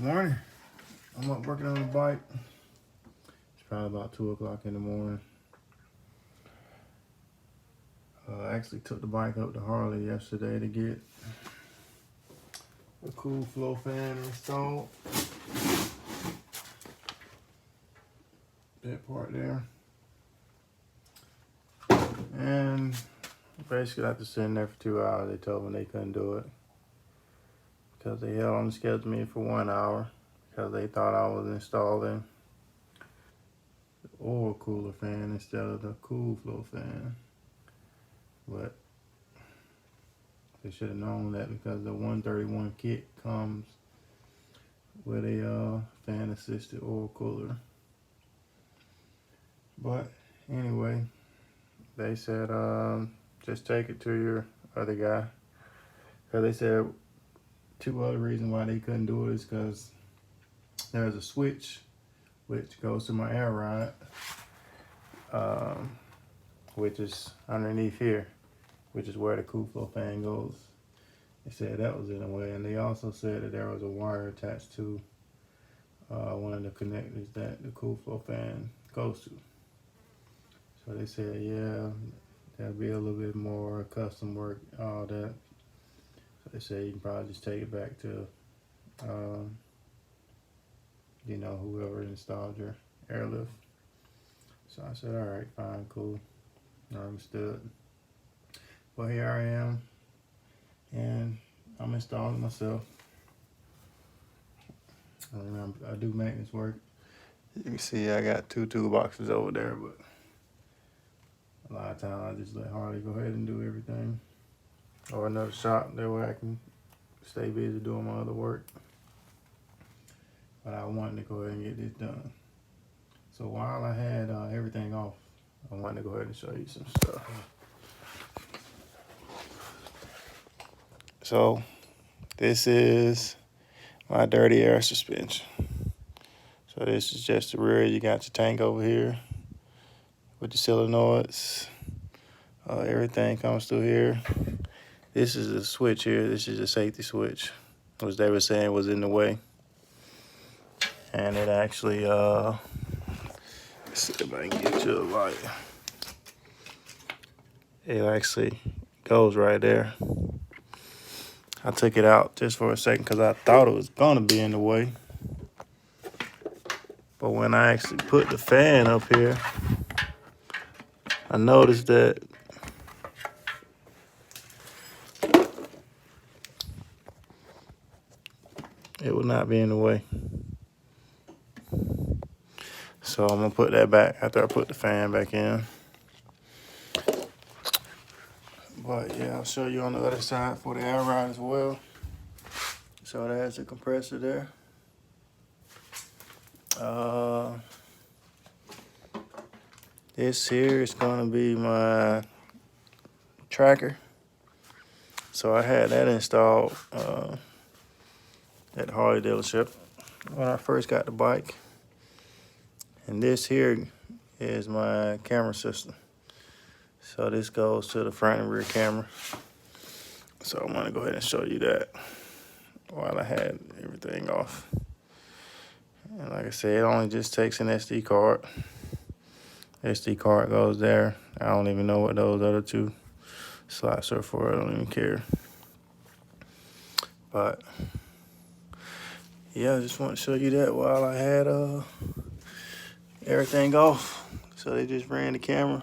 Morning. I'm up working on the bike. It's probably about 2 o'clock in the morning. I actually took the bike up to Harley yesterday to get a Coolflow fan installed. That part there. And basically after sitting there for 2 hours, they told me they couldn't do it. Because they held on to schedule me for 1 hour. Because they thought I was installing the oil cooler fan instead of the Coolflow fan. But they should have known that because the 131 kit comes with a fan assisted oil cooler. But anyway, they said just take it to your other guy. Because they said 2 other reasons why they couldn't do it is because there's a switch which goes to my AirRide, which is underneath here, which is where the Coolflow fan goes. They said that was in the way, and they also said that there was a wire attached to one of the connectors that the Coolflow fan goes to. So they said, yeah, that'll be a little bit more custom work, all that. So they said you can probably just take it back to, you know, whoever installed your airlift. So I said, all right, fine, cool, I understood. But here I am, and I'm installing myself. I do maintenance work. You can see I got 2 toolboxes over there, but a lot of times I just let Harley go ahead and do everything. Or another shop, that way I can stay busy doing my other work. But I wanted to go ahead and get this done. So while I had everything off, I wanted to go ahead and show you some stuff. So this is my dirty air suspension. So this is just the rear. You got your tank over here with the solenoids. Everything comes through here. This is a switch here. This is a safety switch, which they were saying was in the way. And it actually, let's see if I can get you a light. It actually goes right there. I took it out just for a second because I thought it was gonna be in the way. But when I actually put the fan up here, I noticed that it would not be in the way. So I'm gonna put that back after I put the fan back in. But yeah, I'll show you on the other side for the AirRide as well. So there's the compressor there. This here is gonna be my tracker. So I had that installed at the Harley dealership when I first got the bike. And this here is my camera system. So this goes to the front and rear camera. So I'm gonna go ahead and show you that while I had everything off. And like I said, it only just takes an SD card. SD card goes there. I don't even know what those other 2 slots are for. I don't even care. But yeah, I just want to show you that while I had everything off. So they just ran the camera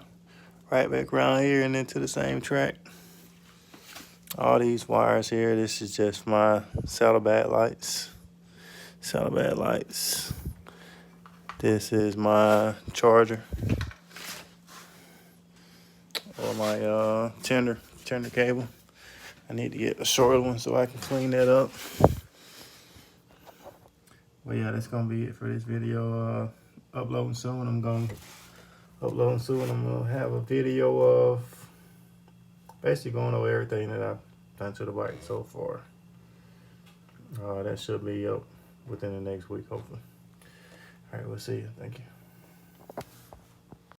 right back around here and into the same track. All these wires here, this is just my saddlebag lights. Saddlebag lights. This is my charger. Or my tender cable. I need to get a short one so I can clean that up. Well, yeah, that's gonna be it for this video. Uploading soon. I'm gonna have a video of basically going over everything that I've done to the bike so far. That should be up within the next week, hopefully. All right, we'll see you. Thank you.